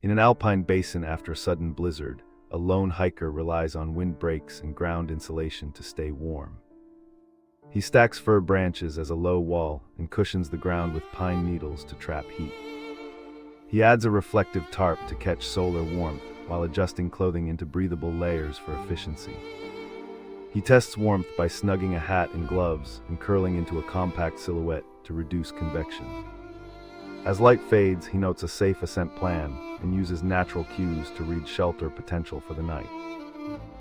In an alpine basin after a sudden blizzard, a lone hiker relies on windbreaks and ground insulation to stay warm. He stacks fir branches as a low wall and cushions the ground with pine needles to trap heat. He adds a reflective tarp to catch solar warmth while adjusting clothing into breathable layers for efficiency. He tests warmth by snugging a hat and gloves and curling into a compact silhouette to reduce convection. As light fades, he notes a safe ascent plan and uses natural cues to read shelter potential for the night.